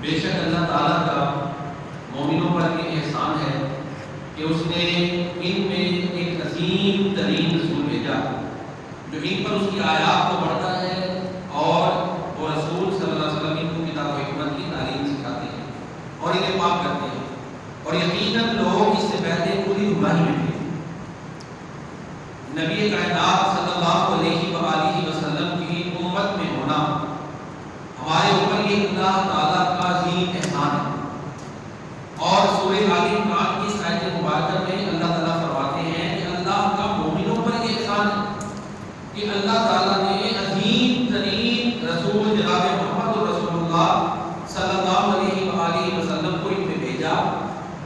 بے شک اللہ تعالیٰ کا مومنوں پر یہ احسان ہے کہ اس نے ان میں ایک عظیم ترین رسول بھیجا جو ان پر اس کی آیات کو پڑھتا ہے، اور وہ رسول صلی اللہ علیہ وسلم ان کو کتاب و حکمت کی تعلیم سکھاتے ہیں اور انہیں پاک کرتے ہیں۔ اور یقیناً لوگ اس سے پہلے پوری گمراہی میں تھے۔ نبی کائنات صلی اللہ علیہ وآلہ وسلم کی امت میں ہونا ہمارے اوپر یہ اللہ تعالیٰ کا عظیم احسان ہے۔ اور سورہ آل عمران کی اس آیت مبارکہ میں اللہ تعالیٰ فرماتے ہیں کہ اللہ کا مومنوں پر یہ احسان ہے کہ اللہ تعالیٰ نے عظیم ترین رسول جناب محمد رسول اللہ صلی اللہ علیہ وآلہ وسلم کو ان میں بھیجا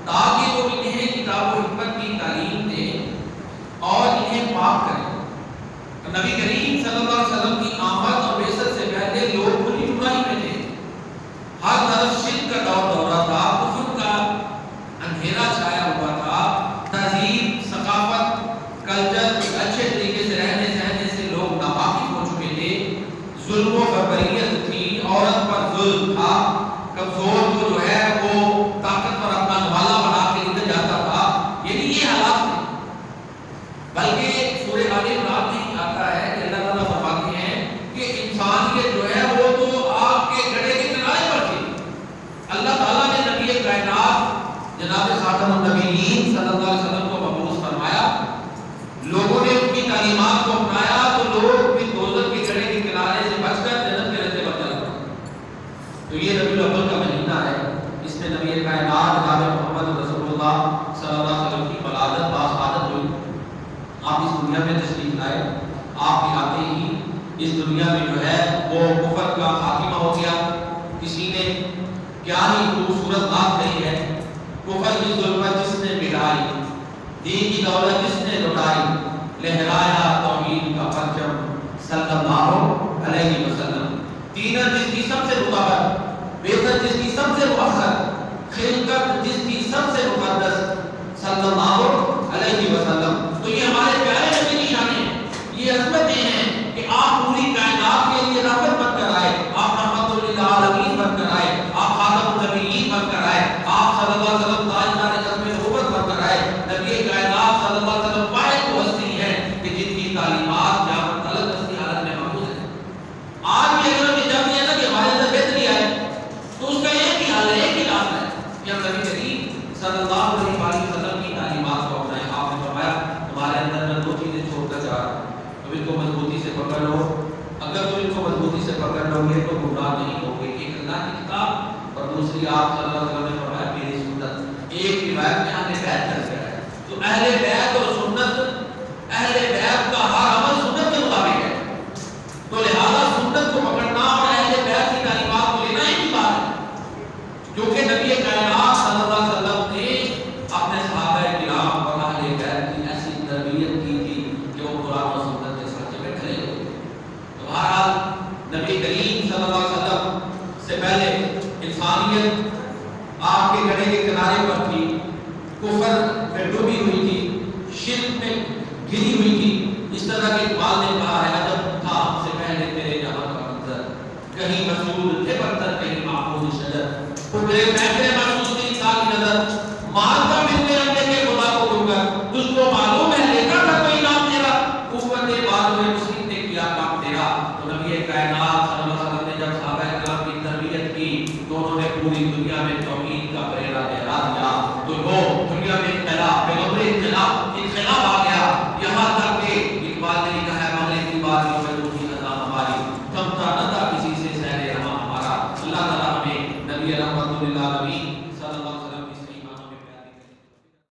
تاکہ وہ انہیں کتاب و حکمت کی تعلیم دے اور انہیں پاک کرے۔ نبی کریم صلی اللہ علیہ وسلم کی آمد اور بعثت سے پہلے لوگ کھلی گمراہی میں تھے، ہر طرف شرک کا دورہ تھا، کفر کا اندھیرا چھایا ہوا تھا، تہذیب، ثقافت، کلچر، اچھے طریقے سے رہنے سہنے سے لوگ ناواقف ہو چکے تھے، ظلم و بربریت تھی، عورت پر ظلم تھا، کمزور کو جو ہے وہ طاقتور اپنا نوالا بنا کے نکل جاتا تھا، یعنی یہ حالات تھے۔ بلکہ سورہ آل عمران میں آتا ہے کہ اللہ تعالیٰ فرماتے ہیں کہ انسانیت جو ہے وہ تو آگ کے گڑھے کے کنارے پر تھی۔ اللہ تعالیٰ نے نبی کائنات جناب خاتم النبیین صلی اللہ علیہ وسلم کو مبعوث فرمایا، لوگوں نے ان کی تعلیمات کو اپنایا تو لوگ بھی دوزخ کے گڑھے کے کنارے سے بچ کر جنت کے رستے پر چل پڑے۔ تو یہ ربیع الاول کا مہینہ ہے، اس میں نبی کائنات جناب محمد رسول اللہ صلی اللہ علیہ وسلم کی ولادت باسعادت ہوئی۔ آپ اس دنیا میں تشریف لائے، آپ کے آتے ہی اس دنیا میں جو ہے وہ کفر کا خاتمہ ہو گیا۔ کسی نے کیا ہی خوبصورت بات کہی ہے، کفر کی ظلمت جس نے مٹائی، دین کی دولت جس نے لٹائی، لہرایا توحید کا پرچم صلی اللہ علیہ وسلم۔ تینت جس کی سب سے مقرر، بعثت جس کی سب سے مؤخر، خلقت جس کی سب سے مقدس صلی اللہ علیہ وسلم۔ تو یہ ہمارے پیارے نبی کی شان ہے، یہ عظمتیں ہیں کہ آپ پوری کائنات کے لیے رحمت بن کر آئے، آپ رحمت للعالمین بن کر آئے، آپ خاتم النبیین بن کر آئے، آپ صلی اللہ علیہ وسلم تاجدار ختم نبوت بن کر آئے۔ نبی کائنات صلی اللہ علیہ وسلم واحد وہ ہستی ہیں کہ جن کی تعلیمات قیامت تلک ہستی حالت میں محفوظ ہے۔ آج بھی اگر ہم یہ چاہتے ہیں نا کہ ہمارے اندر بہتری آئے تو اس کا ایک ہی حل ہے، ایک ہی راستہ ہے کہ ہم نبی کریم صلی اللہ علیہ وسلم کی تعلیمات کو اپنائیں۔ آپ نے فرمایا تمہارے اندر میں دو چیزیں چھوڑ کر جا رہا ہوں، تم ان کو مضبوطی سے پکڑ لو، اگر تم ان کو مضبوطی سے پکڑ لو گے تو گمراہ نہیں ہوگے۔ ایک اللہ کی کتاب اور دوسری آپ صلی اللہ علیہ وسلم نے فرمایا میری سنت۔ ایک روایت میں اہل بیت کر کے ہے، تو اہل بیت اور سنت، اہل بیت کا ہر عمل سنت کے مطابق ہے، تو لہذا سنت کو پکڑنا اور اہل بیت کی تعلیمات کو لینا ایک ہی بات ہے، کیونکہ نبی کائنات صلی اللہ علیہ وسلم نے اپنے صحابہ کرام اور اہل بیت کی ایسی تربیت کی تھی کہ وہ قرآن و سنت کے ساتھ میں کھڑے ہوئے۔ تو بہرحال نبی کریم صلی اللہ علیہ وسلم سے پہلے انسانیت آگ کے گڑھے کے کنارے پر تھی، کفر میں ڈوبی ہوئی تھی، شرک میں گری ہوئی تھی۔ اس طرح کے اقبال نے کہا ہے عجب تھا ہم سے پہلے تیرے جہاں کا منظر، کہیں مسعود تھے پتھر کہیں محفوظ شجر، تیرے محفل محسوس نہیں تھا کی نظر، مانتا ملنے اپنے کے خدا کو ڈھونڈ کر، تجھ کو معلوم ہے لیتا تھا کوئی نام تیرا، قوت بازو مسلم نے کیا کام تیرا۔ تو نبی کائنات صلی اللہ علیہ وسلم نے جب صحابہ کرام کی تربیت کی تو انہوں نے پوری دنیا میں توحید کا پریرا لہرا دیا، تو وہ دنیا میں انقلاب، پیغمبر انقلاب آ گیا، یہاں تک کہ اقبال نے کہا ہے مغرب کی بادیوں میں روحی عطا ہماری، تھمتا نہ تھا کسی سے سیر رہا ہمارا۔ اللہ تعالیٰ ہمیں نبی رحمت للعالمین